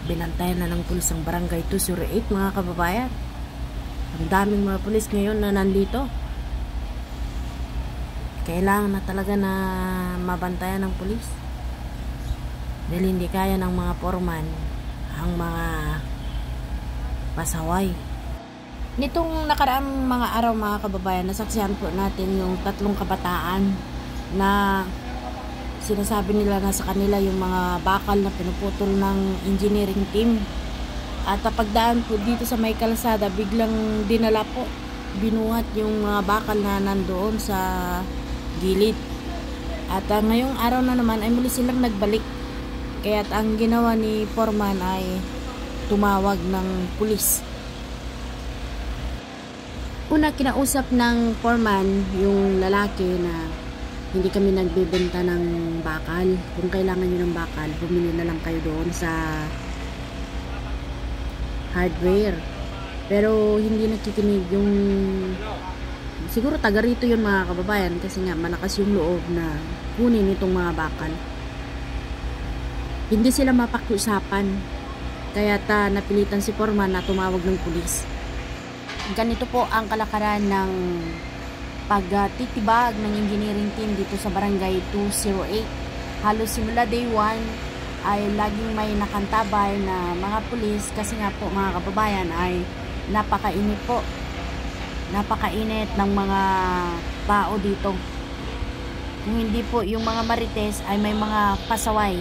Binantayan na ng pulis ang barangay 208 mga kababayan. Ang daming mga pulis ngayon na nandito. Kailangan na talaga na mabantayan ng pulis. Dahil hindi kaya ng mga foreman ang mga pasaway. Nitong nakaraang mga araw mga kababayan, nasaksihan po natin yung 3 kabataan na sinasabi nila na sa kanila yung mga bakal na pinuputol ng engineering team. At pagdaan po dito sa may kalsada, biglang dinala po, binuhat yung mga bakal na nandoon sa gilid. At ngayong araw na naman ay muli silang nagbalik. Kaya't ang ginawa ni foreman ay tumawag ng pulis. Una, kinausap ng foreman yung lalaki na hindi kami nagbebenta ng bakal. Kung kailangan nyo ng bakal, bumili na lang kayo doon sa hardware. Pero hindi nakikinig yung, siguro taga rito yun mga kababayan, kasi nga malakas yung loob na kunin itong mga bakal. Hindi sila mapakiusapan, kaya napilitan si foreman na tumawag ng pulis. Ganito po ang kalakaran ng pagtitibag ng engineering team dito sa barangay 208. Halos simula day 1 ay laging may nakantabay na mga pulis, kasi nga po mga kababayan ay napakainit po. Napakainit ng mga tao dito. Kung hindi po yung mga marites ay may mga pasaway.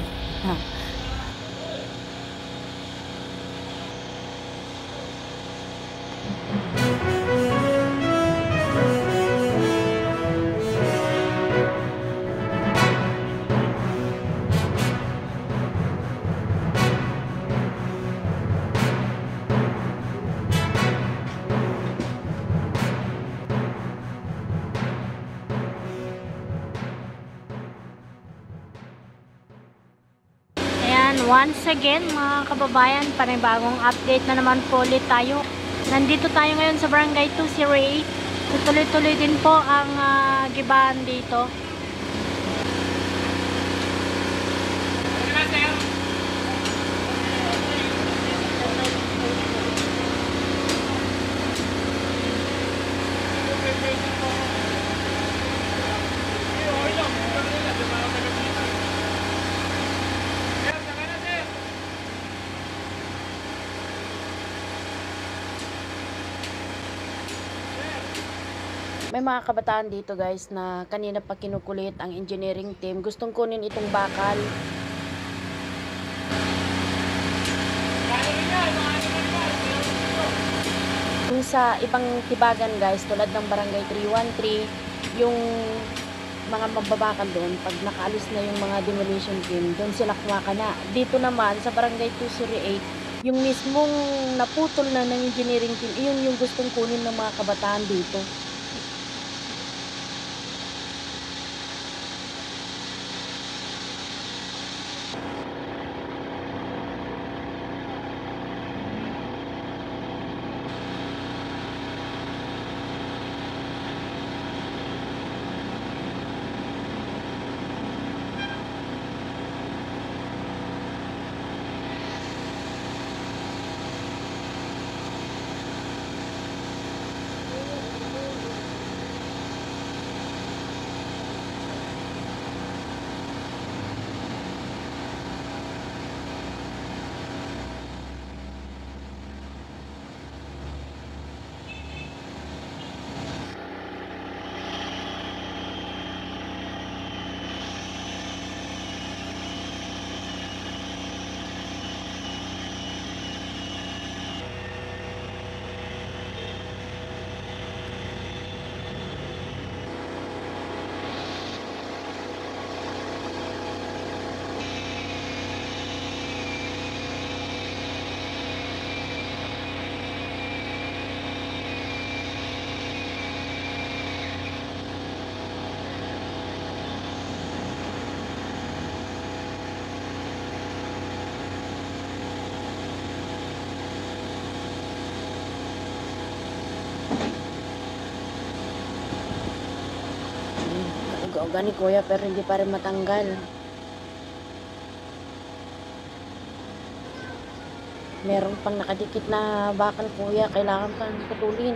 Once again mga kababayan, panibagong update na naman po ulit tayo. Nandito tayo ngayon sa barangay 208. Tuloy-tuloy din po ang gibahan dito. May mga kabataan dito guys na kanina pa kinukulit ang engineering team. Gustong kunin itong bakal. Kung sa ibang tibagan guys, tulad ng barangay 313, yung mga mababakal doon, pag nakaalis na yung mga demolition team, doon sila kumakana. Dito naman sa barangay 208, yung mismong naputol na ng engineering team, iyon yung gustong kunin ng mga kabataan dito. Uga-uga ni kuya pero hindi pa rin matanggal. Meron pang nakadikit na bakal kuya, kailangan pang putulin.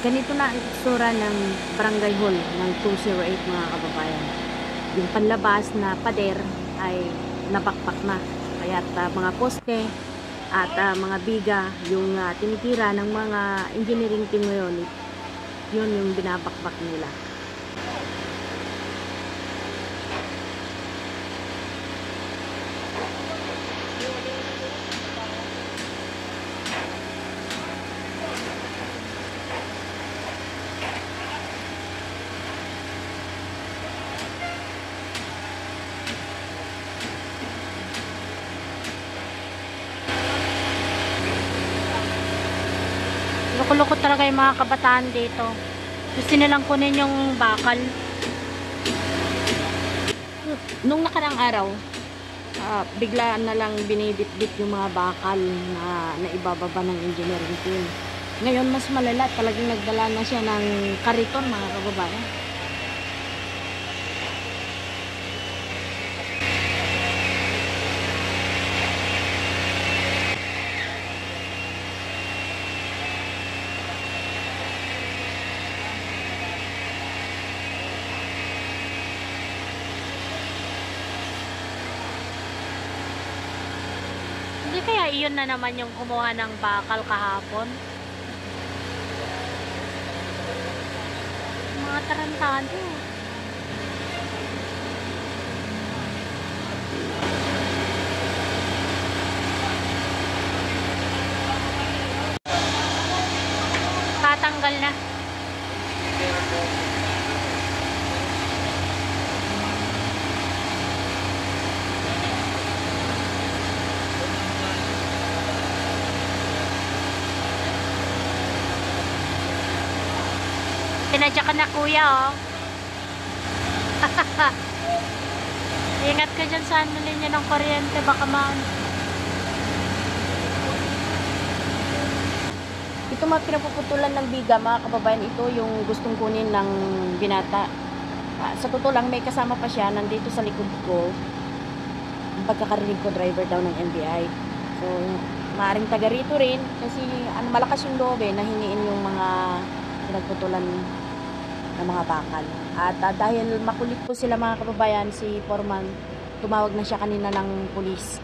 Ganito na ang itsura ng barangay hall ng 208 mga kababayan. Yung panlabas na pader ay nabakbak na. Kaya mga poste at mga biga yung tinitira ng mga engineering team ngayon, yun yung binabakbak nila. Loko-loko talaga yung mga kabataan dito. Gusto nilang kunin yung bakal. Nung nakarang araw, bigla na lang binibitbit yung mga bakal na naibababa ng engineering team. Ngayon mas malala, talagang nagdala na siya ng kariton mga kababayan. Hindi kaya iyon na naman yung kumuha ng bakal kahapon? Mga tarantado. Tatanggal na. Tinadya ka na kuya, oh. Ingat ka dyan sa ano linya ng kuryente, baka ito mga pinapuputulan ng biga mga kababayan, ito yung gustong kunin ng binata. Sa totoo lang, may kasama pa siya nandito sa likod ko. Ang pagkakarinig ko, driver daw ng NBI. So, maaaring taga rito rin kasi malakas yung loob na hingiin yung mga pinagputulan ng mga bakal. At dahil makulit po sila mga kababayan, si Foreman, tumawag na siya kanina ng pulis.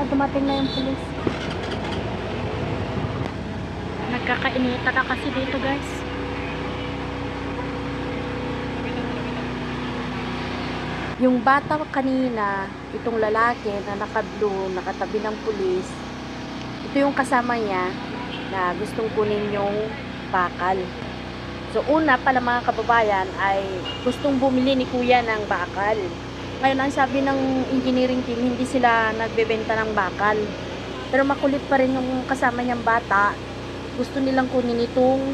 Dumating na yung pulis. Nagkakainita na kasi dito, guys. Yung bata kanina, itong lalaki na naka-blue, nakatabi ng pulis, ito yung kasama niya na gustong kunin yung bakal. So una pala mga kababayan ay gustong bumili ni kuya ng bakal. Ngayon ang sabi ng engineering team, hindi sila nagbebenta ng bakal. Pero makulit pa rin yung kasama niyang bata. Gusto nilang kunin itong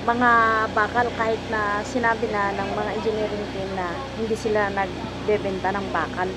mga bakal kahit na sinabi na ng mga engineering team na hindi sila nagbebenta ng bakal.